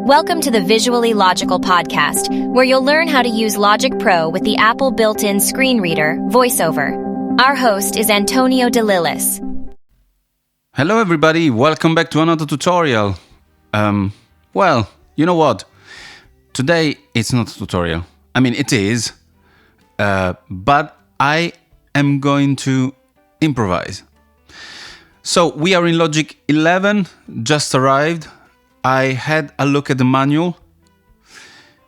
Welcome to the Visually Logical podcast, where you'll learn how to use Logic Pro with the Apple built-in screen reader, Voiceover. Our host is Antonio DeLillis. Hello everybody, welcome back to another tutorial. Well, you know what? Today it's not a tutorial. I mean, it is, but I am going to improvise. So we are in Logic 11, just arrived. I had a look at the manual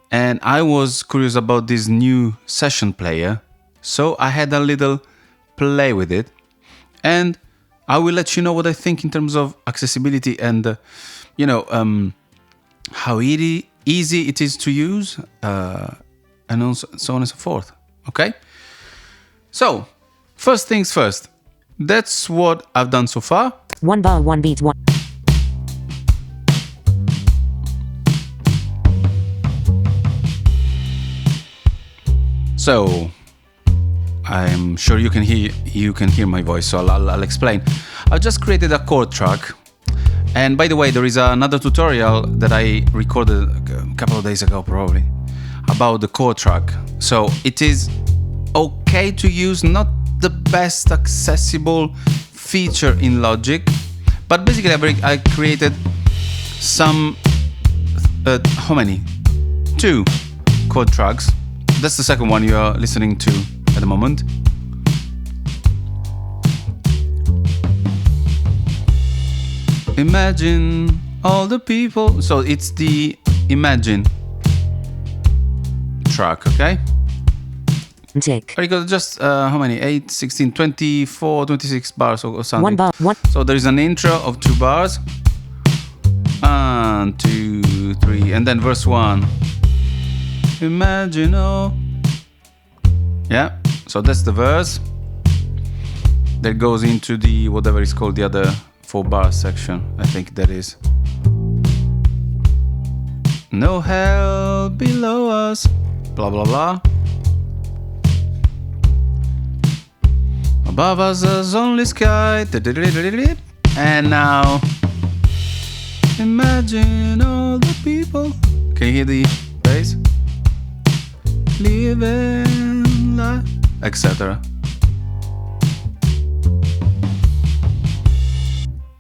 and I was curious about this new session player. So I had a little play with it and I will let you know what I think in terms of accessibility and, how easy it is to use and also, so on and so forth. Okay? So, first things first. That's what I've done so far. 1 bar, 1 beat, 1. So, I'm sure you can hear my voice, so I'll explain. I just created a chord track, and by the way, there is another tutorial that I recorded a couple of days ago, probably, about the chord track. So it is okay to use, not the best accessible feature in Logic, but basically I created some, how many? 2 chord tracks. That's the second one you are listening to at the moment. Imagine all the people. So it's the Imagine track, okay? Tick. Very good. Just how many? 8, 16, 24, 26 bars or something. 1 bar, 1. So there is an intro of 2 bars. 1, 2, 3, and then verse 1. Imagine all. Yeah, so that's the verse. That goes into the whatever is called the other 4 bar section. I think that is. No hell below us. Blah blah blah. Above us there's only sky. And now imagine all the people. Can you hear the bass? Living life, etc.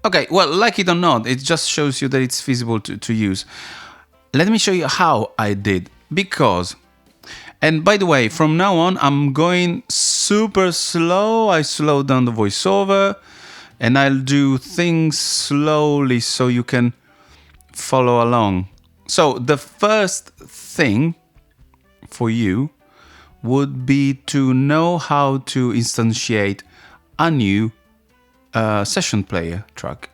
Okay, well, like it or not, it just shows you that it's feasible to use. Let me show you how I did. Because, and by the way, from now on, I'm going super slow. I slow down the voiceover and I'll do things slowly so you can follow along. So the first thing for you would be to know how to instantiate a new session player track,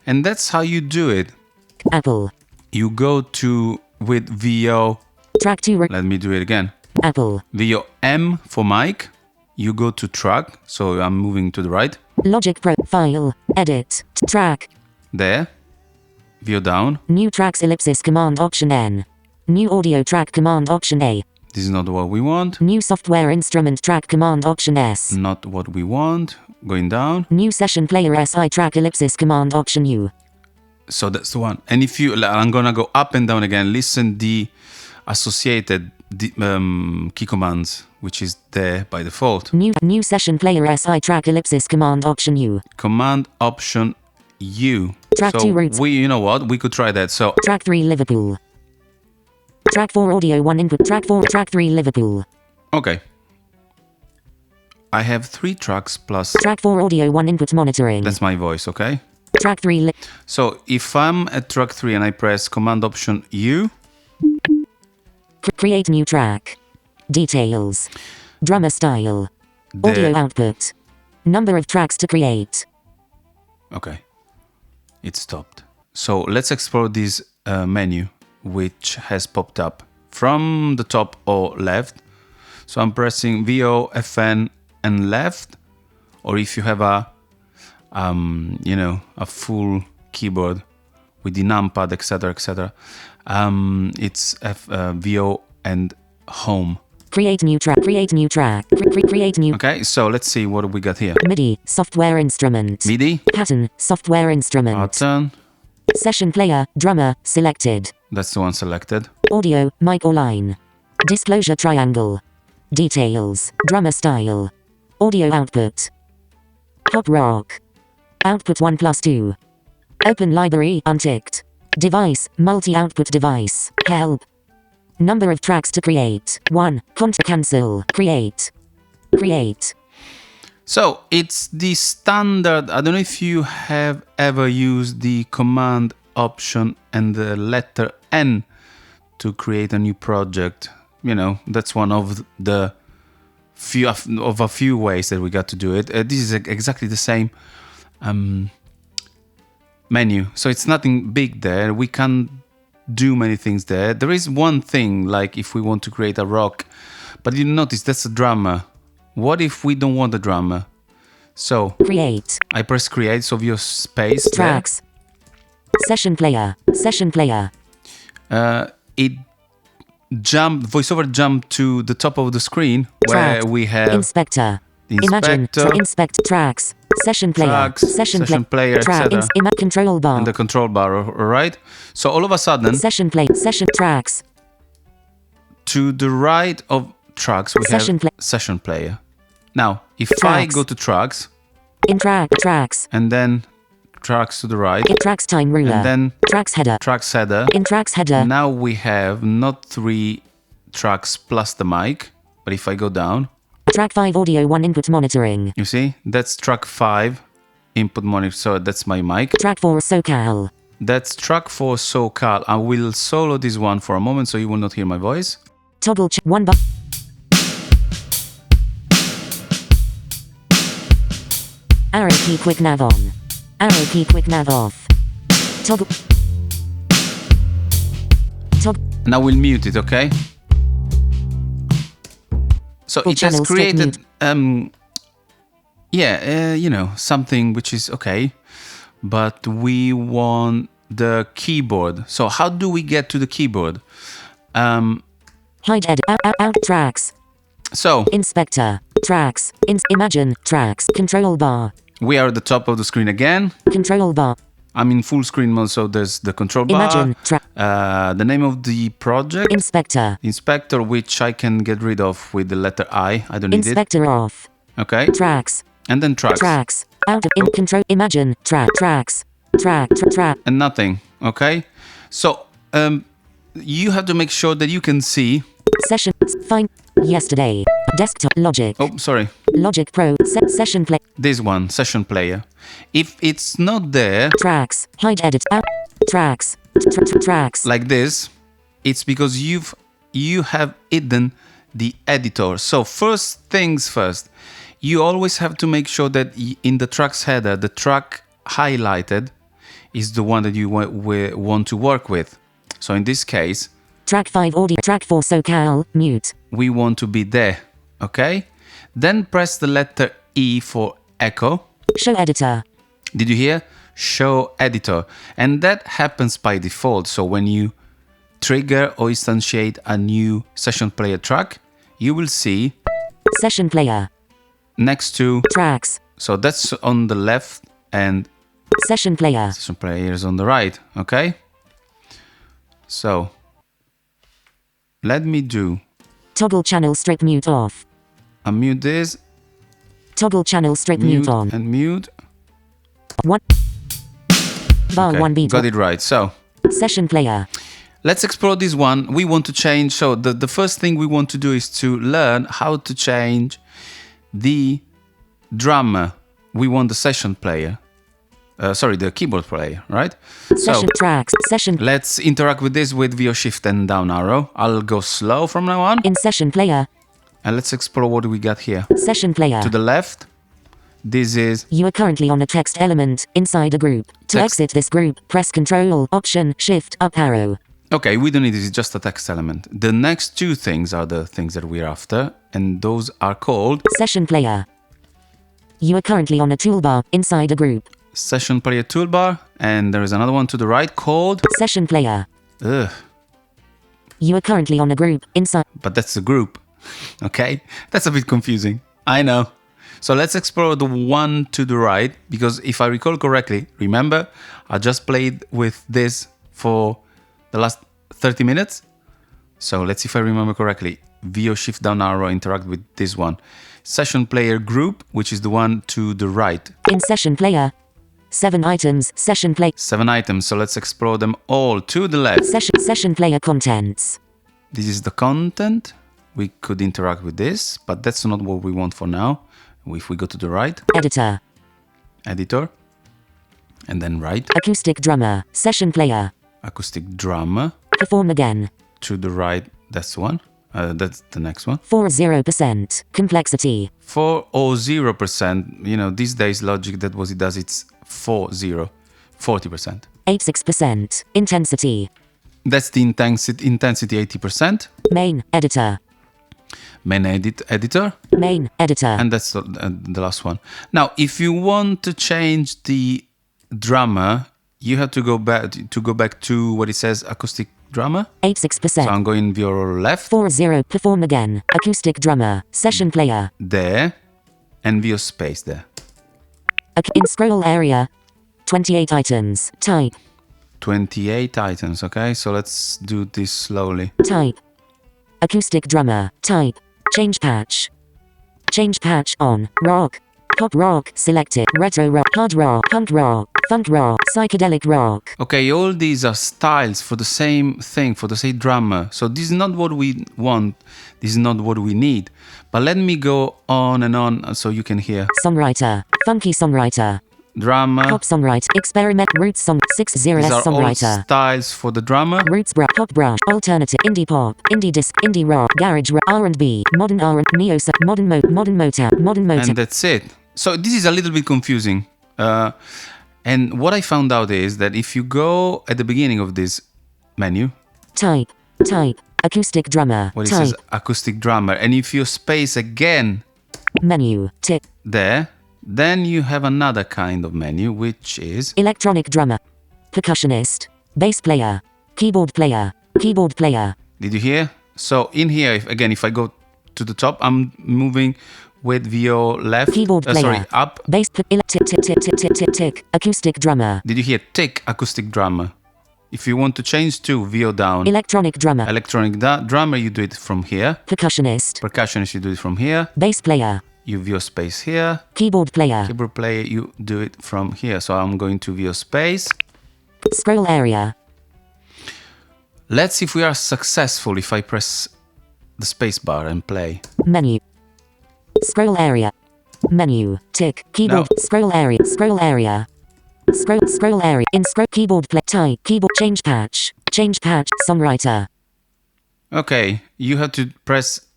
and that's how you do it. Apple. You go to with VO. Track 2. Let me do it again. Apple. VO M for mic. You go to track. So I'm moving to the right. Logic Pro. File. Edit. Track. There. VO down. New tracks ellipsis Command Option N. New audio track Command Option A. This is not what we want. New software instrument track Command Option S. Not what we want. Going down. New session player SI track ellipsis Command Option U. So that's the one. And if you, I'm gonna go up and down again. Listen the associated key commands, which is there by default. New session player SI track ellipsis Command Option U. Command Option U. Track so 2 roots. You know what? We could try that. So Track 3 Liverpool. Track 4 audio 1 input. Track 4. Track 3 Liverpool. Okay. I have 3 tracks plus. Track 4 audio 1 input monitoring. That's my voice, okay? Track 3 So if I'm at track 3 and I press Command Option U. Create new track. Details. Drummer style. Audio output. Number of tracks to create. Okay. It stopped. So let's explore this menu, which has popped up from the top or left. So I'm pressing VO, FN, and left. Or if you have a full keyboard with the numpad, etc., etc., it's VO and home. Create new track. Create new track. Create new. Okay, so let's see what we got here. MIDI software instrument. MIDI. Pattern software instrument. Pattern. Session player, drummer, selected. That's the one selected. Audio, mic or line. Disclosure triangle. Details, drummer style. Audio output. Pop rock. Output 1 plus 2. Open library, unticked. Device, multi-output device. Help. Number of tracks to create. 1. Cancel. Create. Create. So it's the standard. I don't know if you have ever used the command option and the letter N to create a new project. You know, that's one of the few ways that we got to do it. This is exactly the same menu. So it's nothing big there. We can do many things there. There is one thing, like if we want to create a rock, but you notice that's a drummer. What if we don't want a drummer? So create. I press create, so your space tracks. There. Session player. Session player. It Voiceover jumped to the top of the screen where we have inspector. Imagine inspect tracks. Session player. Tracks, session player, etc. Control bar. And the control bar, alright? So all of a sudden, session tracks. To the right of tracks, we have session player. Now, if I go to tracks, tracks, and then tracks to the right, tracks time ruler, and then tracks header, in tracks header. Now we have not 3 tracks plus the mic, but if I go down, track 5 audio 1 input monitoring. You see, that's track 5 input monitor. So that's my mic. Track 4 SoCal. That's track 4 SoCal. I will solo this one for a moment, so you will not hear my voice. Toggle 1 button. Arrow key quick nav on. Arrow key quick nav off. Toggle. Now we'll mute it, okay? So it has created, you know, something which is okay, but we want the keyboard. So how do we get to the keyboard? Hide edit out tracks. So inspector tracks. Imagine tracks. Control bar. We are at the top of the screen again. Control bar. I'm in full screen mode, so there's the control bar. Imagine the name of the project. Inspector, which I can get rid of with the letter I. I don't need Inspector off. Okay. Tracks. And then tracks. Tracks. Out of control. Imagine tracks. Track. And nothing. Okay. So you have to make sure that you can see. Session. Find. Yesterday. Desktop. Logic. Oh, sorry. Logic Pro. Session play. This one, session player. If it's not there. Tracks. Hide edit out. Tracks. Tracks. Like this, it's because you have hidden the editor. So first things first, you always have to make sure that in the tracks header, the track highlighted is the one that you want to work with. So in this case, track 5 audio, track 4 SoCal, mute. We want to be there, okay? Then press the letter E for echo. Show editor. Did you hear? Show editor. And that happens by default. So when you trigger or instantiate a new session player track, you will see session player next to tracks. So that's on the left and session player is on the right, okay? So let me do toggle channel strip mute off. Unmute this. Toggle channel strip mute on. And mute. One. Bar Okay, 1 beat. got it right. So session player. Let's explore this one. We want to change. So the first thing we want to do is to learn how to change the drummer. We want the session player. The keyboard player, right? Session tracks. Session. Let's interact with this with VO shift and down arrow. I'll go slow from now on. In session player. And let's explore what we got here. Session player. To the left, this is... You are currently on a text element inside a group. To exit this group, press Control, Option, Shift, up arrow. Okay, we don't need this, it's just a text element. The next two things are the things that we're after, and those are called... Session player. You are currently on a toolbar inside a group. Session player toolbar, and there is another one to the right called... Session player. Ugh. You are currently on a group inside... But that's the group. Okay? That's a bit confusing. I know. So let's explore the one to the right, because if I recall correctly, remember, I just played with this for the last 30 minutes. So let's see if I remember correctly. VO shift down arrow interact with this one. Session player group, which is the one to the right. In session player. 7 items. Session play. 7 items, so let's explore them all. To the left. Session player contents. This is the content. We could interact with this, but that's not what we want for now. If we go to the right. Editor. Editor. And then right. Acoustic drummer. Session player. Acoustic drummer. Perform again. To the right, that's the one. That's the next one. 0% complexity. 4 or 0%. You know, these days Logic, that what it does, it's 40%. 86% intensity. That's the intensity 80%. Main editor. Main editor. Main editor. And that's the last one. Now, if you want to change the drummer, you have to go back to what it says acoustic drummer. 86%. So I'm going your left. 40 perform again. Acoustic drummer. Session player. There. And VO space there. In scroll area. 28 items. Type. 28 items, okay? So let's do this slowly. Type. Acoustic drummer. Type. Change patch. Change patch on. Rock. Pop rock. Selected. Retro rock. Hard rock. Punk rock. Funk rock. Psychedelic rock. Okay, all these are styles for the same thing, for the same drummer. So this is not what we want. This is not what we need. But let me go on and on so you can hear. Songwriter. Funky songwriter. Drummer. Pop songwriter. Experiment. Roots song. 60s These are all songwriter. styles for the drummer. Roots brush. Pop brush. Alternative. Indie pop. Indie disc. Indie rock. Garage rock. R&B. Modern R&B. Neo. Modern Motown. Modern Motown. And that's it. So this is a little bit confusing. And what I found out is that if you go at the beginning of this menu. Type. Acoustic drummer. What it says acoustic drummer. And if you space again. Menu. Tick. There. Then you have another kind of menu, which is electronic drummer, percussionist, bass player, keyboard player. Did you hear? So in here, if I go to the top, I'm moving with VO left. Keyboard player. Up. Bass tick. Acoustic drummer. Did you hear? Tick acoustic drummer. If you want to change to VO down. Electronic drummer. Drummer, you do it from here. Percussionist, you do it from here. Bass player. You VO space here. Keyboard player, you do it from here. So I'm going to VO space. Scroll area. Let's see if we are successful if I press the space bar and play. Menu. Scroll area. Menu. Tick. Keyboard. No. Scroll area. Scroll area. In scroll. Keyboard play. Type. Keyboard. Change patch. Songwriter. Okay. You have to press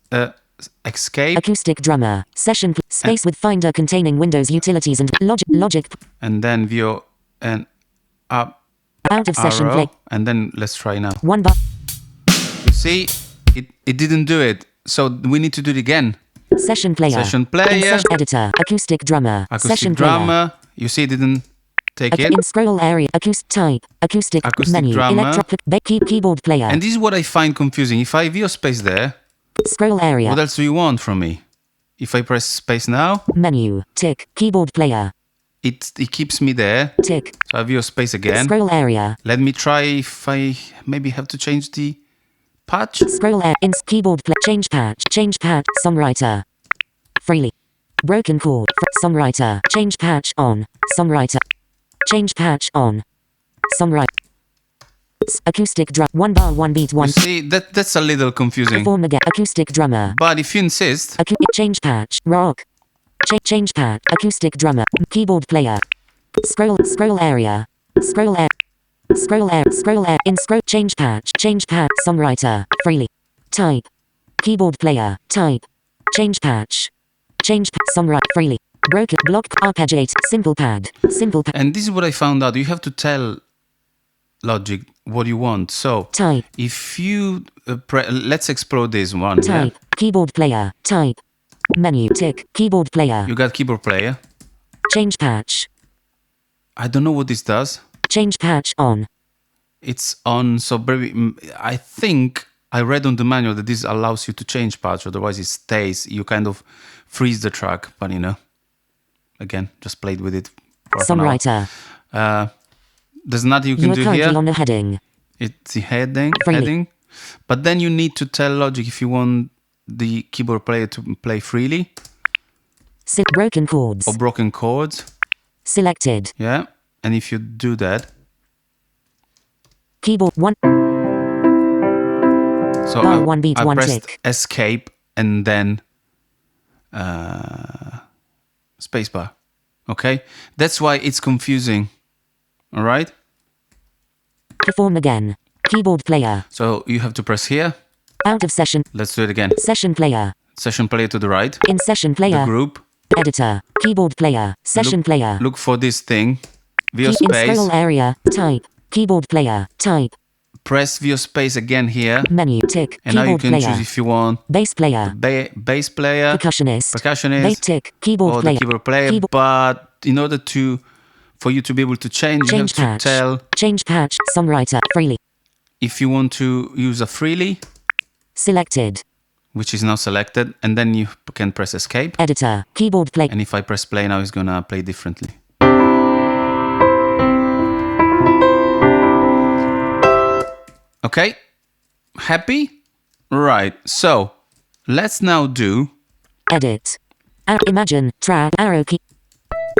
escape. Acoustic drummer. Session space with finder containing Windows utilities and Logic. And then VO and up. Out of session arrow, play. And then let's try now. One bar. You see, it didn't do it. So we need to do it again. Session player. Editor. Acoustic drummer. Session drummer. Player. You see, it didn't take it. In scroll area. Acoustic menu. Drummer. Keyboard player. And this is what I find confusing. If I VO space there. Scroll area. What else do you want from me? If I press space now. Menu. Tick. Keyboard player. It keeps me there. Tick. So I VO space again. Scroll area. Let me try if I maybe have to change the patch. Scroll area. In keyboard play. Change patch. Songwriter. Freely. Broken chord. Songwriter. Change patch on. Songwriter. Change patch on. Songwriter. Acoustic drum. 1 bar, 1 beat, 1. You see, that's a little confusing. Perform again. Acoustic drummer. But if you insist. Change patch. Rock. Change patch. Acoustic drummer. Keyboard player. Scroll area. Scroll area. In scroll. Change patch. Songwriter. Freely. Type. Keyboard player. Type. Change patch. Songwriter. Freely. Broken. Block. Arpeggiate. Simple pad. And this is what I found out. You have to tell Logic what you want. So type. If you let's explore this one. Type. Yeah? Keyboard player. Type. Menu. Tick. Keyboard player. You got keyboard player. Change patch. I don't know what this does. Change patch on. It's on. So I think I read on the manual that this allows you to change patch. Otherwise it stays. You kind of freeze the track. But you know. again, just played with it for half an hour. Songwriter. There's nothing you can You are do currently here. on a heading. It's the heading. Freely. But then you need to tell Logic if you want the keyboard player to play freely Broken chords. or broken chords. Selected. Yeah. And if you do that, Keyboard 1. so Bar 1 beat I 1 pressed tick. escape and then spacebar. Okay? That's why it's confusing. All right? Perform again. Keyboard player. So you have to press here. Out of session. Let's do it again. Session player. Session player to the right. In session The player. group. Editor. Keyboard player. Session player. Look for this thing. VO In space. scroll area. Type. Keyboard player. Type. Press VO space again here. Menu. Tick. And now you Keyboard can player. choose if you want Bass player. bass player, Percussionist. percussionist, Bass tick. Keyboard or player. the keyboard player. Keyboard- But in order for you to be able to change, you have Change to patch. tell Change patch. Songwriter. Freely. if you want to use a freely, Selected. which is now selected, and then you can press escape. Editor. Keyboard play. And if I press play now, it's gonna play differently. Okay, happy? Right, so let's now do Edit. Imagine. Track. Arrow key.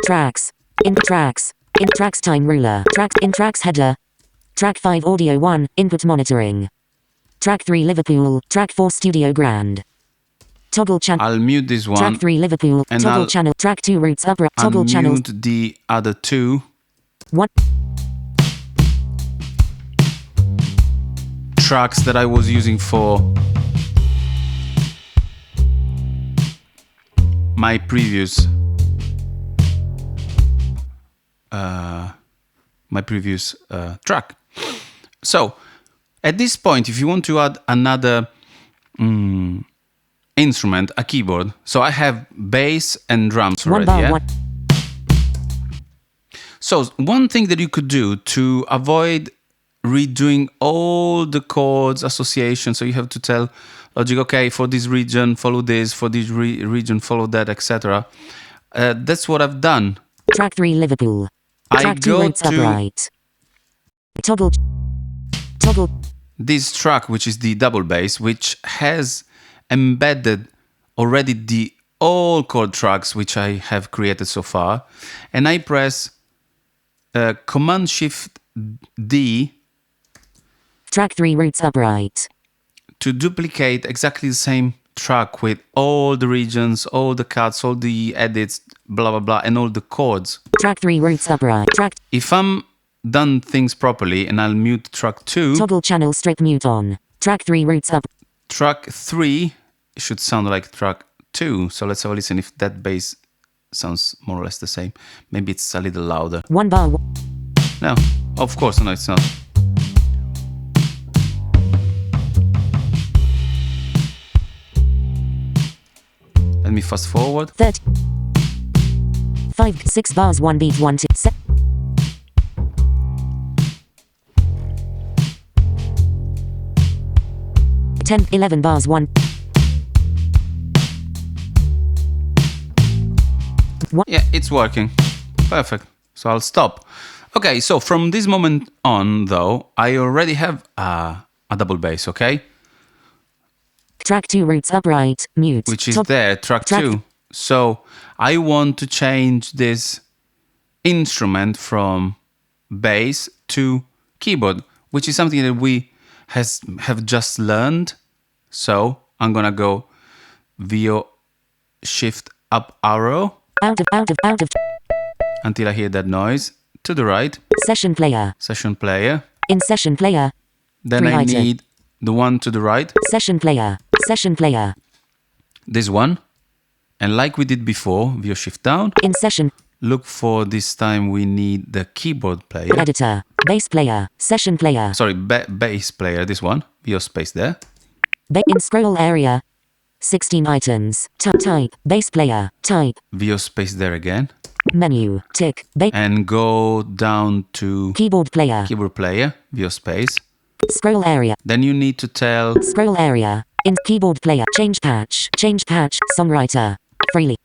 Tracks. In tracks. In tracks time ruler. Tracks. In tracks header. Track 5 audio 1. Input monitoring. Track 3 Liverpool. Track 4 Studio Grand. Toggle channel. I'll mute this one. Track 3 Liverpool. And Toggle I'll channel. Track 2 Roots Opera. Toggle channel. Unmute the other two 1. tracks that I was using for my previous track. So at this point, if you want to add another instrument, a keyboard, so I have bass and drums 1 already. bar Yeah? 1. So one thing that you could do to avoid redoing all the chords association, so you have to tell Logic, okay, for this region follow this, for this region follow that, etc. That's what I've done. Track 3 Liverpool. I Track 2 go Roots to upright. Toggle. this track, which is the double bass, which has embedded already the all chord tracks which I have created so far, and I press Command Shift D Track 3 Roots upright. to duplicate exactly the same track with all the regions, all the cuts, all the edits, blah blah blah, and all the chords. Track 3 Roots upright. Track. If I'm done things properly, and I'll mute track 2, Toggle channel strip mute on. Track 3 Roots up. track 3 should sound like track 2. So let's have a listen if that bass sounds more or less the same. Maybe it's a little louder. 1 bar. No, of course, no, it's not. Let me fast forward. 30. 5, 6 bars 1 beat 1 2 set. 10, 11 bars 1. 1. Yeah, it's working. Perfect. So I'll stop. Okay, so from this moment on, though, I already have a double bass, okay? Track 2 Roots upright. Mute. Which is Top- there, track 2. So I want to change this instrument from bass to keyboard, which is something that we have just learned. So I'm gonna go VO Shift up arrow Out of. until I hear that noise. To the right, Session player. session player. In session player. Then 3 I item. need the one to the right, Session player. Session player. this one. And like we did before, VO Shift down. In session. Look for this time we need the keyboard player. Editor. Bass player. Session player. Sorry, bass player, this one. VO space there. In scroll area. 16 items. Type. Bass player. Type. VO space there again. Menu. Tick. And go down to Keyboard player. keyboard player, VO space. Scroll area. Then you need to tell Scroll area. In keyboard player. Change patch. Change patch. Songwriter. Freely.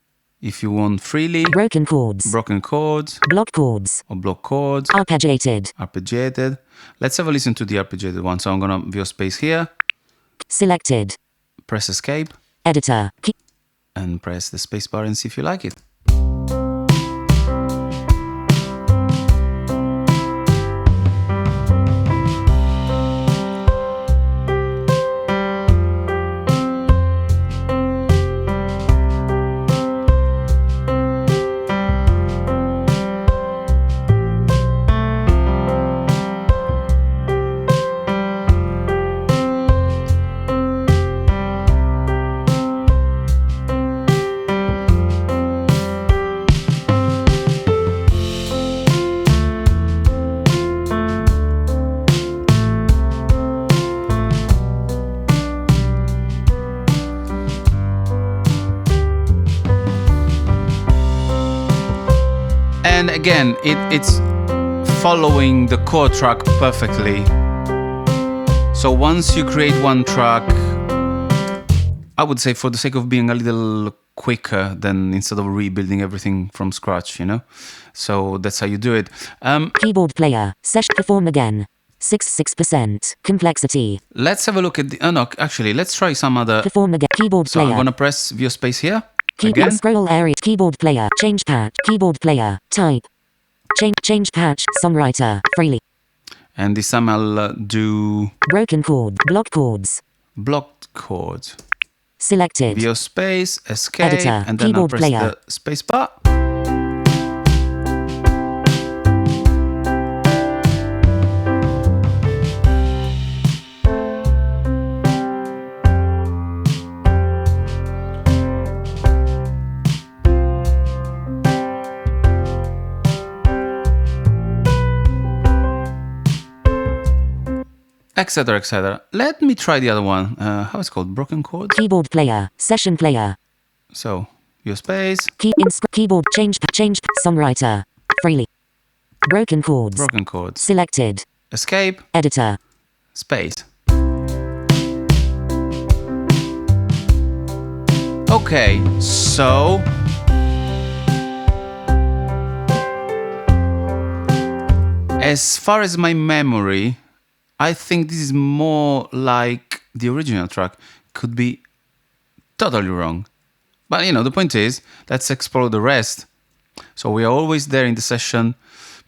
If you want freely, Broken chords. broken chords, Block chords. or block chords, Arpeggiated. arpeggiated. Let's have a listen to the arpeggiated one. So I'm gonna view space here, Selected. press escape, Editor. Key. and press the space bar and see if you like it. And again, it's following the chord track perfectly. So once you create one track, I would say for the sake of being a little quicker than instead of rebuilding everything from scratch, you know? So that's how you do it. Keyboard player. Session. Perform again. 6%. Complexity. Let's have a look at the... Oh no, actually, let's try some other... Perform again. Keyboard So player. I'm going to press view space here. Keyboard Again. scroll area. Keyboard player. Change patch. Keyboard player. Type. Change patch. Songwriter. Freely. And this time I'll do Broken chord. Block chords. blocked chords. Selected. View space, escape, Editor. and then I'll Keyboard press player. the space bar. Etc, etc. Let me try the other one. How it's called? Broken chords. Keyboard player. Session player. So view space, Keyboard. Change. Songwriter. Freely. Broken chords. broken chords, Selected. escape, Editor. space. Okay, so as far as my memory, I think this is more like the original track. Could be totally wrong. But you know, the point is, let's explore the rest. So we are always there in the session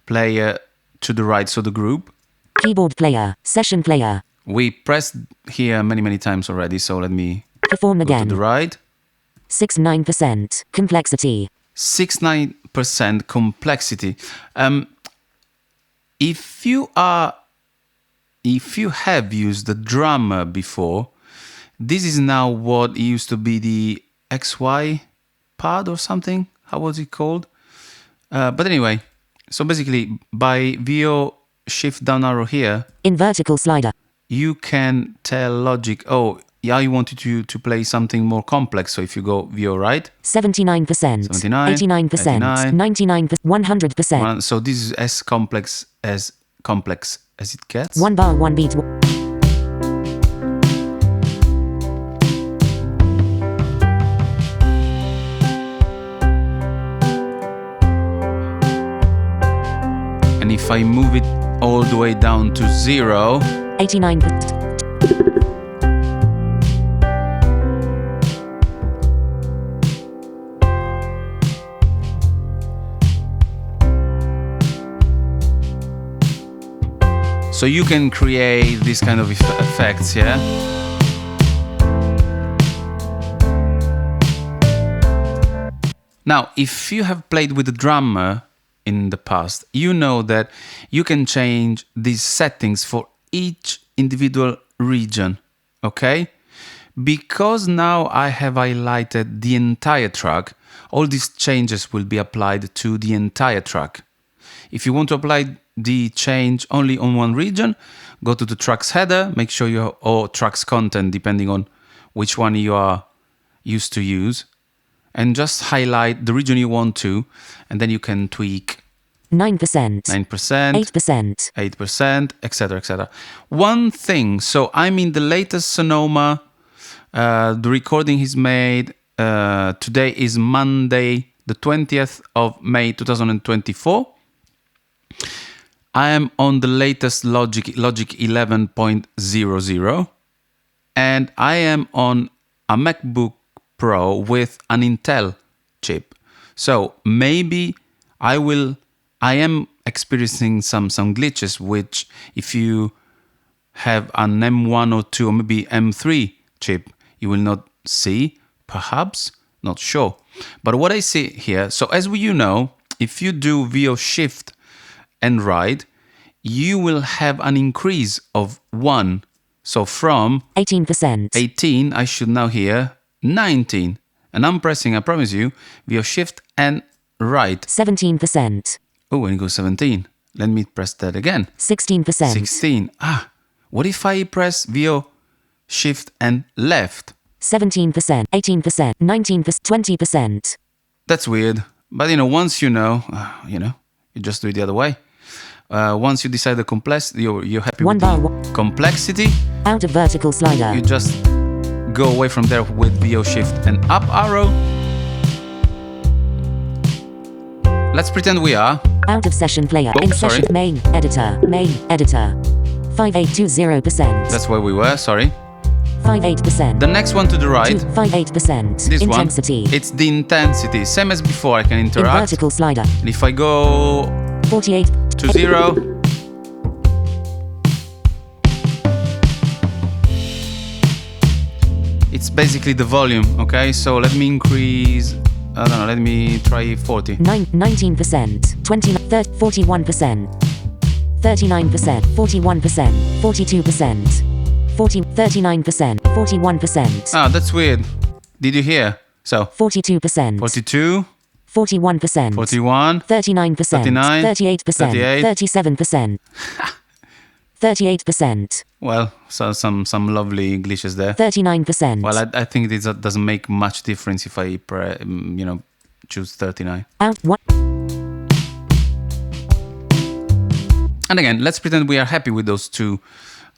player to the right, so the group. Keyboard player. Session player. We pressed here many times already, so let me Perform go to again. the right. 6-9%. Complexity. 6-9% complexity. If you have used the drummer before, this is now what used to be the XY pad or something. How was it called? But anyway, so basically by VO shift down arrow here, In vertical slider. you can tell Logic, oh, yeah, you wanted to play something more complex. So if you go VO right, 79%. 79, 89%. 99%. 100%. so this is as complex as it gets. 1 bar, 1 beat. And if I move it all the way down to 0, 89%. so you can create this kind of effects, yeah? Now, if you have played with the drummer in the past, you know that you can change these settings for each individual region, okay? Because now I have highlighted the entire track, all these changes will be applied to the entire track. If you want to apply the change only on one region, go to the tracks header, make sure you have all tracks content depending on which one you are used to use, and just highlight the region you want to, and then you can tweak 9%. 9%, 8%. 8%, etc, etc. One thing, so I'm in the latest Sonoma, the recording he's made Today is Monday, the 20th of May 2024. I am on the latest Logic 11.00, and I am on a MacBook Pro with an Intel chip. So maybe I am experiencing some glitches, which if you have an M1 or 2 or maybe M3 chip, you will not see, perhaps, not sure. But what I see here, so as you know, if you do VO Shift and right, you will have an increase of 1. So from 18%. 18, I should now hear 19. And I'm pressing, I promise you, VO Shift and right. 17%. Oh, and it goes 17. Let me press that again. 16%. 16. What if I press VO Shift and left? 17%, 18%, 19%, 20%. That's weird. But once you just do it the other way. Once you decide the complexity, you're happy One with bar. the complexity. Out of vertical slider. You just go away from there with VO Shift and up arrow. Let's pretend we are. Out of session player. Oh, In sorry. session main editor. 5820%. That's where we were, sorry. 58%. The next one to the right. 58%. This Intensity. one. It's the intensity. Same as before, I can In interact. vertical slider. And if I go 48. to 0, it's basically the volume, okay? So let me increase, I don't know, let me try 40. 19%. 20. 41%. 39%. 41%. 42%. 39%. 41%. That's weird. Did you hear? So 42%. 42, 41%. 41, 39%. 39, 38%. 38. 37%. 38%. well, so some lovely glitches there. 39%. Well, I think this doesn't make much difference if I choose 39. Out. What? And again, let's pretend we are happy with those two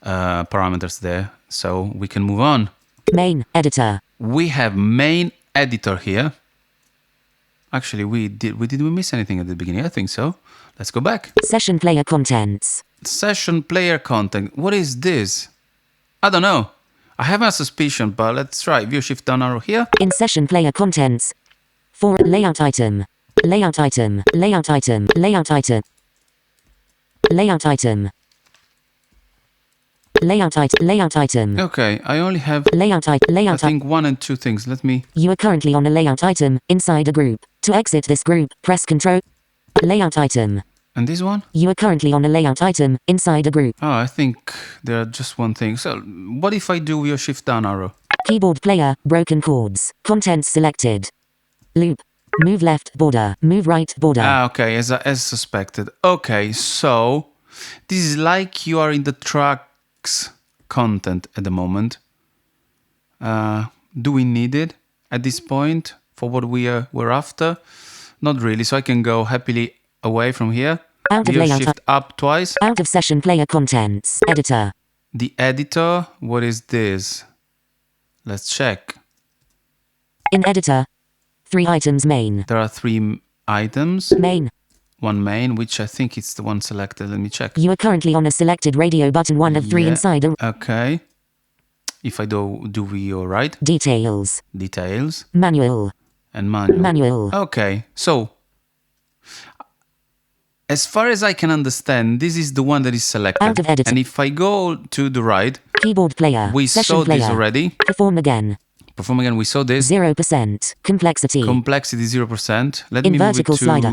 parameters there, so we can move on. Main editor. We have main editor here. Actually, did we miss anything at the beginning? I think so. Let's go back. Session player contents. Session player content. What is this? I don't know. I have a suspicion, but let's try. View Shift down arrow here. In session player contents. For layout item. Layout item. Layout item. Layout item. Layout item. Layout item. Layout item. Okay, I only have, Layout item. I Layout item. think, 1 and 2 things. Let me... You are currently on a layout item inside a group. To exit this group, press Ctrl. Layout item. And this one? You are currently on a layout item inside a group. Oh, I think there are just one thing. So, what if I do View Shift down arrow? Keyboard player, broken chords. Contents selected. Loop. Move left border. Move right border. Okay, as suspected. Okay, so this is like you are in the tracks content at the moment. Do we need it at this point for what we're after? Not really, so I can go happily away from here. Out of View layout. Shift up twice. Out of session player contents. Editor. The editor, what is this? Let's check. In editor. 3 items main. There are 3 items. Main. 1 main, which I think it's the one selected. Let me check. You are currently on a selected radio button 1 of 3 Yeah, inside a okay. If I do VO right. details. Details. Manual. And manual. Manual. Okay, so as far as I can understand, this is the one that is selected. Out of edit. And if I go to the right, Keyboard player. we Session saw player. this already. Perform again. Perform again, we saw this. 0%. Complexity. Complexity 0%. Let In me move it vertical to slider.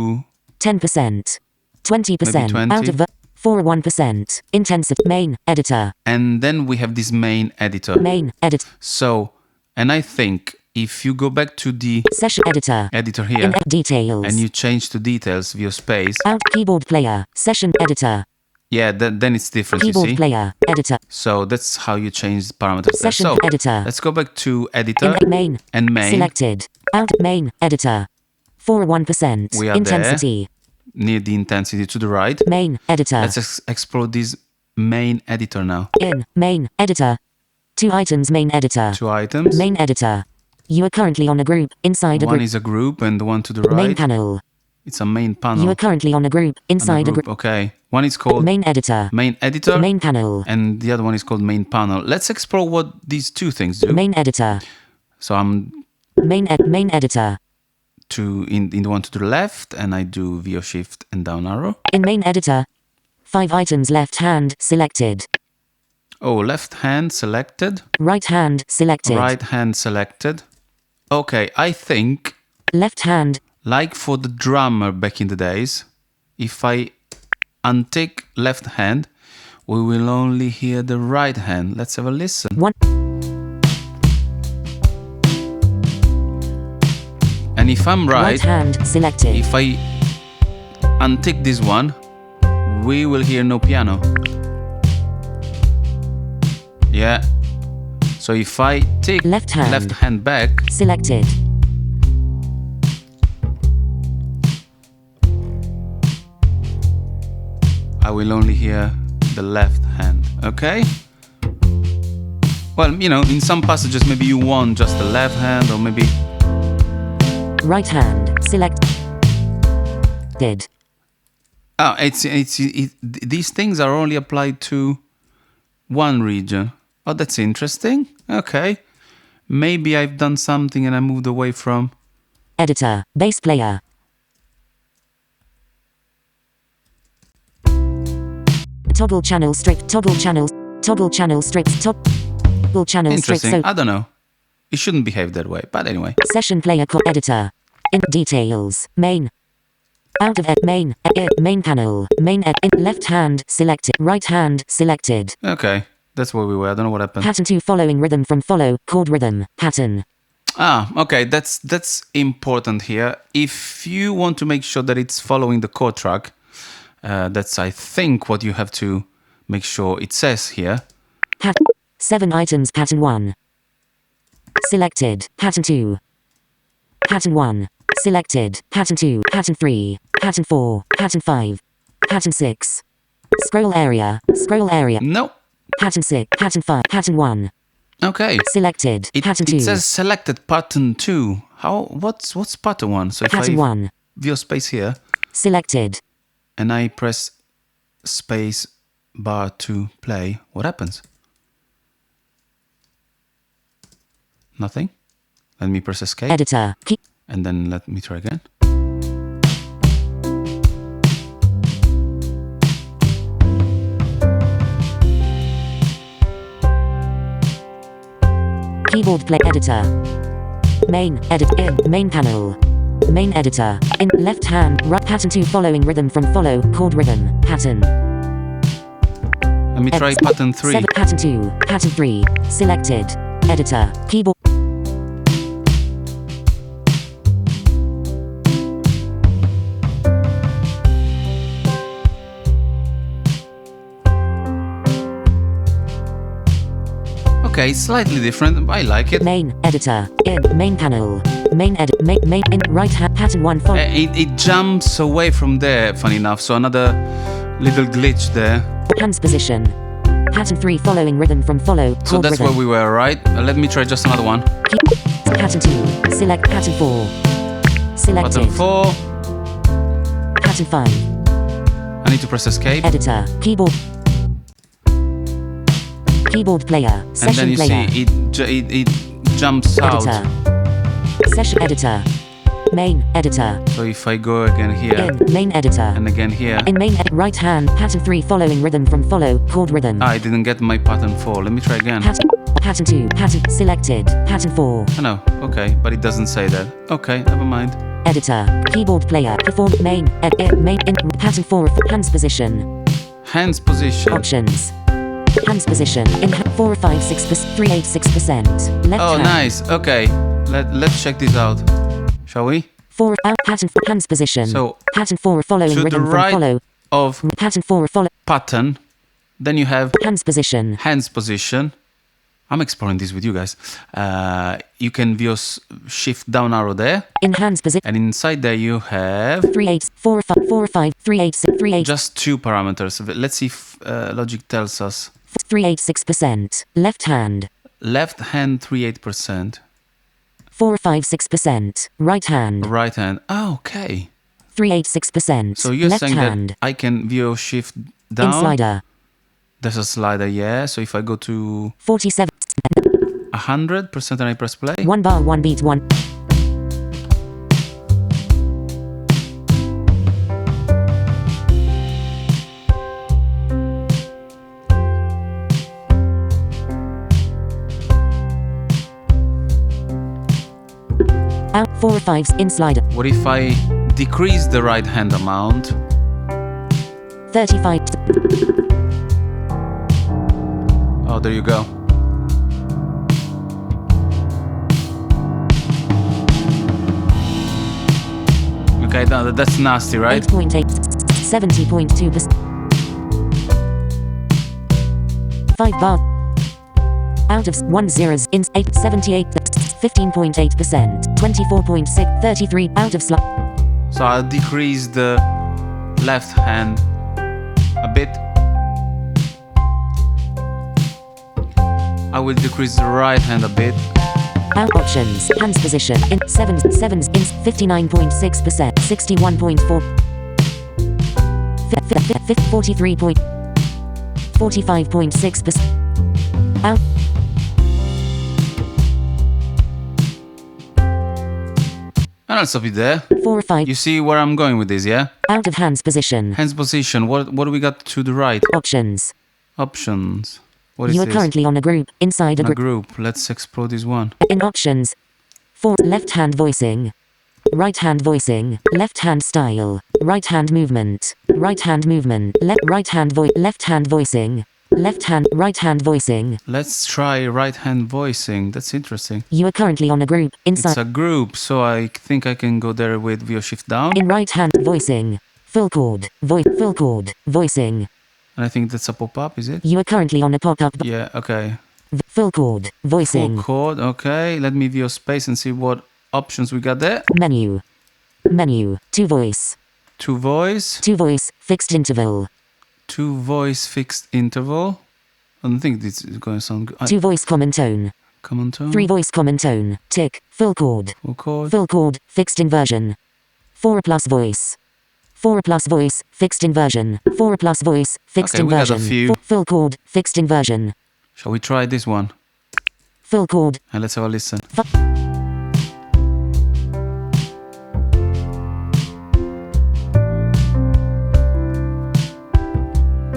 10%. 20%. Maybe 20. Out of 41%. Intensity. Main. Editor. and then we have this main editor. Main. Edit. So, and I think if you go back to the Session editor. editor here In details. and you change to details via space, Out. Keyboard player. Session editor. yeah, then it's different, you Keyboard see. player. Editor. So that's how you change the parameters there. Session So editor. let's go back to editor In main. and main. Selected. Out. Main. Editor. 41%. We are Intensity. Near the intensity to the right. Main. Editor. Let's explore this main editor now. In. Main. Editor. 2 items. Main editor. 2 items. Main editor. You are currently on a group inside a One group. is a group, and the one to the Main right, panel. it's a main panel. You are currently on a group And a inside a group. Okay. One is called Main editor. main editor, Main panel. and the other one is called main panel. Let's explore what these two things do. Main editor. So I'm Main editor. in the one to the left, and I do VO shift and down arrow. In main editor. 5 items left hand selected. Oh, left hand selected, Right hand selected. right hand selected. Okay, I think, Left hand. like for the drummer back in the days, if I untick left hand, we will only hear the right hand. Let's have a listen. 1. And if I'm Right right, hand selected. if I untick this one, we will hear no piano. Yeah. So if I tick Left hand. back, Selected. I will only hear the left hand. Okay? Well, in some passages maybe you want just the left hand, or maybe... Right hand selected. Oh, these things are only applied to one region. Oh, that's interesting. Okay. Maybe I've done something and I moved away from... Editor. Bass player. Toggle channel strip. Toggle channels. Toggle channel strips. Toggle channel strips. Interesting. So I don't know. It shouldn't behave that way, but anyway. session player editor. In details. Main. Out of main. Main panel. Main in left hand selected. Right hand selected. Okay. That's where we were. I don't know what happened. Pattern 2 following rhythm from follow. Chord rhythm. Pattern. Ah, okay. That's important here. If you want to make sure that it's following the chord track, that's, I think, what you have to make sure it says here. 7 items. Pattern 1. Selected. Pattern 2. Pattern 1. Selected. Pattern 2. Pattern 3. Pattern 4. Pattern 5. Pattern 6. Scroll area. Scroll area. No. Pattern 6. Pattern 5. Pattern 1. Okay. Selected. Pattern 2. It says selected pattern 2. What's pattern 1? So if Pattern I 1. view space here Selected. and I press space bar to play, what happens? Nothing. Let me press escape. Editor. And then let me try again. Keyboard play editor. Main edit in main panel. Main editor. In left hand. Right pattern 2 following rhythm from follow. Chord rhythm. Pattern. Let me try pattern 3. 7 pattern 2. Pattern 3. Selected. Editor. Keyboard. Okay, slightly different. I like it. Main editor. In main panel. Main edit. Main in right hand. Pattern 1 follow. It jumps away from there, funny enough. So another little glitch there. Hands position. Pattern 3 following rhythm from follow. So Chord that's rhythm. where we were, right? Let me try just another one. Pattern 2. Select pattern 4. Selected. Pattern 4. Pattern 5. I need to press escape. Editor. Keyboard. Keyboard player. And Session then you player. see it jumps out. Editor. Session editor. Main editor. So if I go again here In main editor. and again here. In main right hand. Pattern 3 following rhythm from follow. Chord rhythm. I didn't get my pattern 4. Let me try again. Pattern 2. Pattern selected. Pattern 4. Oh no, okay, but it doesn't say that. Okay, never mind. Editor. Keyboard player. Perform main. Main in pattern 4. Hands position. Hands position. Options. Hands position. In 4 5 6 386%. Left Oh, hand. nice. Okay, let's check this out. Shall we? 4 out pattern hands position. So, pattern 4 following to the rhythm right from follow. of Pattern 4 follow pattern, then you have hands position. hands position. I'm exploring this with you guys. You can view shift down arrow there, In hands position. and inside there you have 3 8 4 5 4 5 3 8 6 3 8 just 2 parameters. Let's see if Logic tells us. 386%. Left hand. Left hand 38%. 456%. Right hand. Right hand. Oh, okay. 386%. So you're left saying hand. that I can VO shift In down? slider. There's a slider, yeah. So if I go to 47. 100% and I press play. 1 bar, 1 beat, 1. Out 4 5s in slider. What if I decrease the right hand amount? 35. Oh, there you go. Okay, that's nasty, right? 8.8. 70.2%. 5 bar. Out of 1 zeros in 8. 78. 15.8%. 24.6. 33. Out of slot. So I'll decrease the left hand a bit. I will decrease the right hand a bit. Out options. Hands position. In 7s in 59.6%. 61.4. 43. 45.6%. Out. And I'll stop it there. 4 5. You see where I'm going with this, yeah? Out of hands position. Hands position. What do we got to the right? Options. Options. What is You are this? currently on a group. Inside a A group. group. Let's explore this one. In options. 4. Left hand voicing. Right hand voicing. Left hand style. Right hand movement. Right hand movement. Right hand left hand voicing. Left hand, right hand voicing. Let's try right hand voicing. That's interesting. You are currently on a group. Inside. It's a group, so I think I can go there with VO shift down. In right hand voicing. Full chord. Full chord. Voicing. And I think that's a pop-up, is it? You are currently on a pop-up. Yeah, okay. Full chord. Voicing. Full chord, okay. Let me VO space and see what options we got there. Menu. Menu. To voice. To voice. To voice. Fixed interval. To voice fixed interval. I don't think this is going to sound good. To voice common tone. Common tone. 3 voice common tone. Tick. Full chord. Full chord. Full chord. Fixed inversion. 4 plus voice. 4 plus voice. Fixed inversion. 4 plus voice. Fixed Okay, we got a inversion. few. Full chord. Fixed inversion. Shall we try this one? Full chord. And let's have a listen.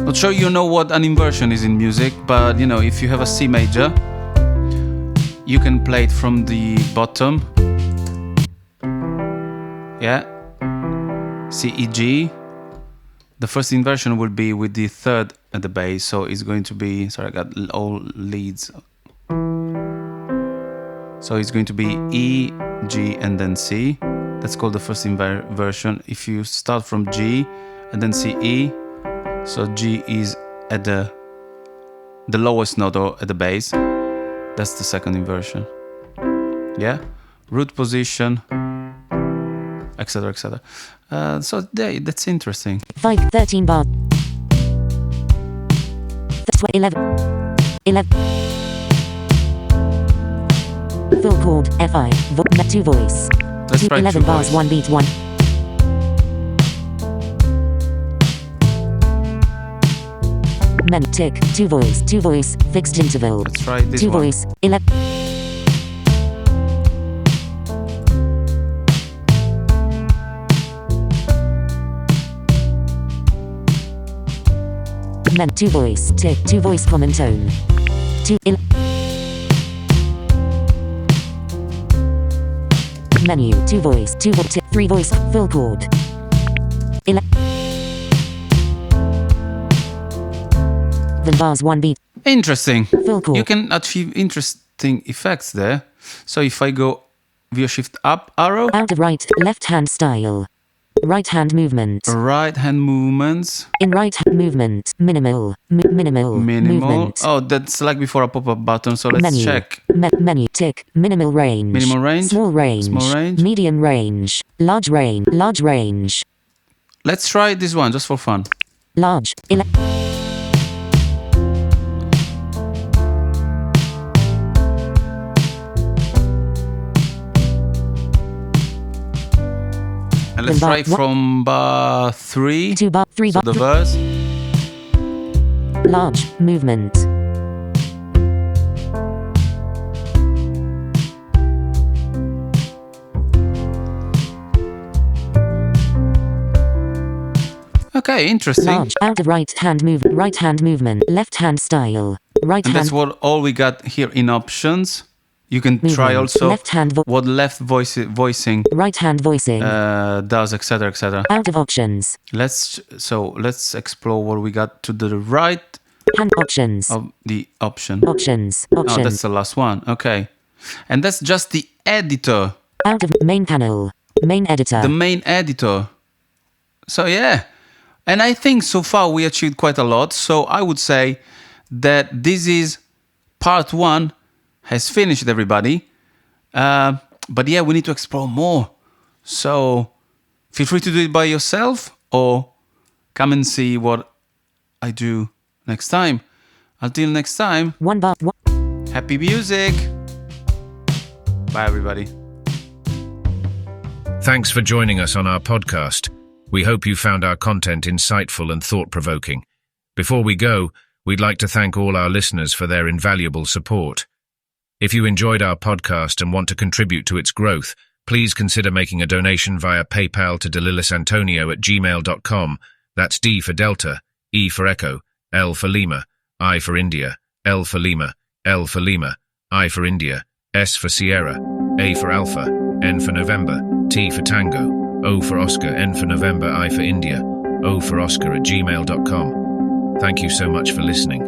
Not sure you know what an inversion is in music, but you know, if you have a C major, you can play it from the bottom. Yeah. C, E, G. The first inversion will be with the third at the bass, so it's going to be, sorry, I got all leads. So it's going to be E, G, and then C. That's called the first inversion. If you start from G and then C, E, so G is at the lowest note or at the bass. That's the second inversion. Yeah? Root position, etc., etc. So that's interesting. 5, 13 bar. 11. 11. Full chord. F5. 2 voice. Let's try 11 two bars. voice. 1 beat. 1. Menu tick. 2 voice. 2 voice. Fixed interval. Let's try this 2 one. voice. 11. Men 2 voice. Tick. 2 voice common tone. 2 Menu 2 voice. 2 voice. 3 voice. Full chord. 11. The bars 1 beat. Interesting. Full chord. You can achieve interesting effects there. So if I go VO shift up arrow, Out of right. Left hand style. Right hand movement. right hand movements, In right hand movement. Minimal. Minimal. minimal. Movement. Oh, that's like before a pop-up button. So let's Menu. check. Menu tick. Minimal range. Minimal range. Small range. Small range. Medium range. Large range. Large range. Let's try this one just for fun. Large. Open Let's bar. try from bar 3. 2 bar. 3 So bar. the verse. Large movement. Okay, interesting. Large out of right hand movement, left hand style, right And hand that's all we got here in options. You can try movement, also left hand what left voicing right hand voicing, does, etc., etc. out of options, Let's explore what we got to the right hand options, of the option. options, Oh, options, that's the last one. Okay, and that's just the editor, out of main panel, main editor, the main editor. So yeah, and I think so far we achieved quite a lot. So I would say that this is part 1 has finished, everybody. But yeah, we need to explore more. So feel free to do it by yourself or come and see what I do next time. Until next time, one bar, happy music. Bye, everybody. Thanks for joining us on our podcast. We hope you found our content insightful and thought-provoking. Before we go, we'd like to thank all our listeners for their invaluable support. If you enjoyed our podcast and want to contribute to its growth, please consider making a donation via PayPal to delilisantonio@gmail.com. That's D for Delta, E for Echo, L for Lima, I for India, L for Lima, L for Lima, I for India, S for Sierra, A for Alpha, N for November, T for Tango, O for Oscar, N for November, I for India, O for Oscar @gmail.com. Thank you so much for listening.